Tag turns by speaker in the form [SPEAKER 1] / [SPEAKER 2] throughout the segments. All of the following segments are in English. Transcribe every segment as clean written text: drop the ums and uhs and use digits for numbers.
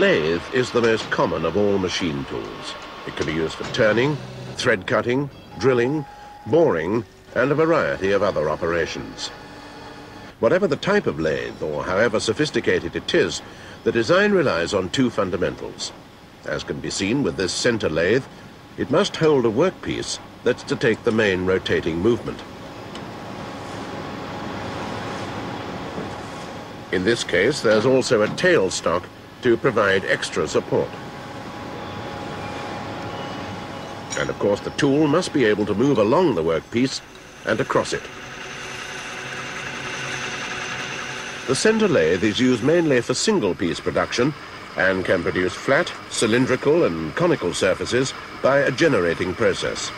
[SPEAKER 1] lathe is the most common of all machine tools. It can be used for turning, thread cutting, drilling, boring, and a variety of other operations. Whatever the type of lathe, or however sophisticated it is, the design relies on two fundamentals. As can be seen with this center lathe, it must hold a workpiece that's to take the main rotating movement. In this case, there's also a tailstock to provide extra support. And of course, the tool must be able to move along the workpiece and across it. The center lathe is used mainly for single-piece production and can produce flat, cylindrical and conical surfaces by a generating process.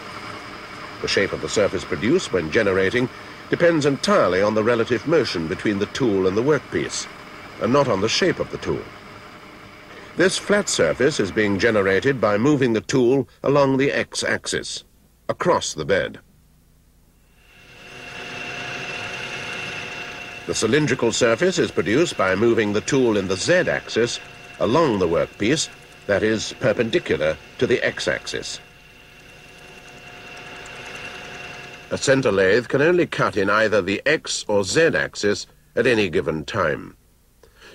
[SPEAKER 1] The shape of the surface produced when generating depends entirely on the relative motion between the tool and the workpiece, and not on the shape of the tool. This flat surface is being generated by moving the tool along the x-axis, across the bed. The cylindrical surface is produced by moving the tool in the z-axis along the workpiece, that is, perpendicular to the x-axis. A center lathe can only cut in either the x or z-axis at any given time.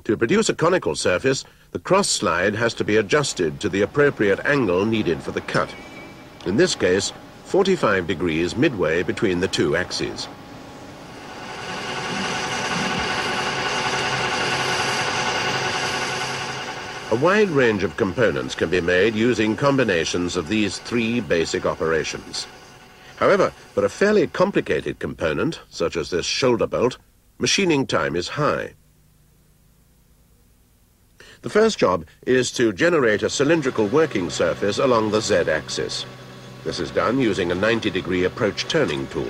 [SPEAKER 1] To produce a conical surface, the cross slide has to be adjusted to the appropriate angle needed for the cut. In this case, 45 degrees midway between the two axes. A wide range of components can be made using combinations of these three basic operations. However, for a fairly complicated component, such as this shoulder bolt, machining time is high. The first job is to generate a cylindrical working surface along the z-axis. This is done using a 90-degree approach turning tool.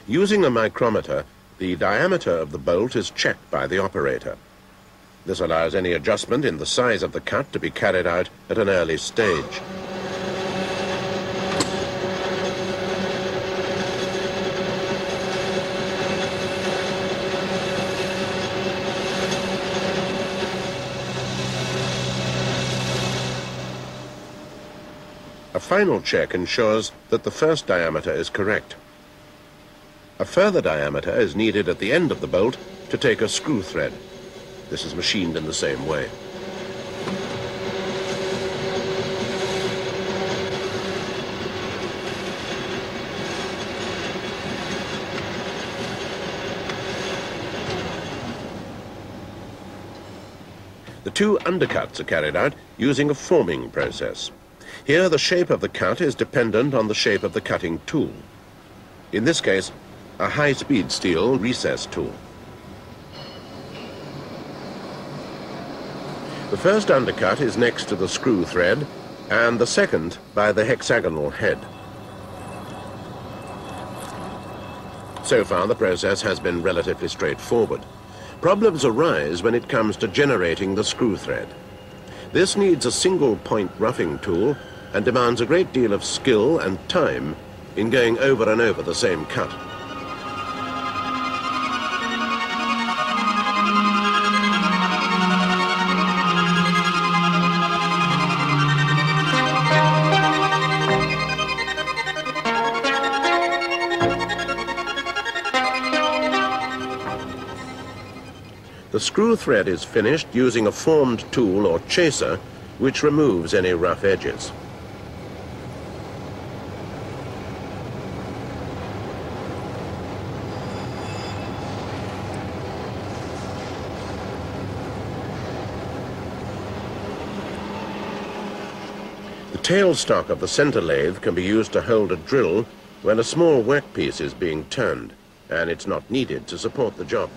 [SPEAKER 1] Using a micrometer, the diameter of the bolt is checked by the operator. This allows any adjustment in the size of the cut to be carried out at an early stage. A final check ensures that the first diameter is correct. A further diameter is needed at the end of the bolt to take a screw thread. This is machined in the same way. The two undercuts are carried out using a forming process. Here, the shape of the cut is dependent on the shape of the cutting tool. In this case, a high-speed steel recess tool. The first undercut is next to the screw thread, and the second by the hexagonal head. So far, the process has been relatively straightforward. Problems arise when it comes to generating the screw thread. This needs a single-point roughing tool and demands a great deal of skill and time in going over and over the same cut. The screw thread is finished using a formed tool or chaser, which removes any rough edges. The tailstock of the center lathe can be used to hold a drill when a small workpiece is being turned, and it's not needed to support the job.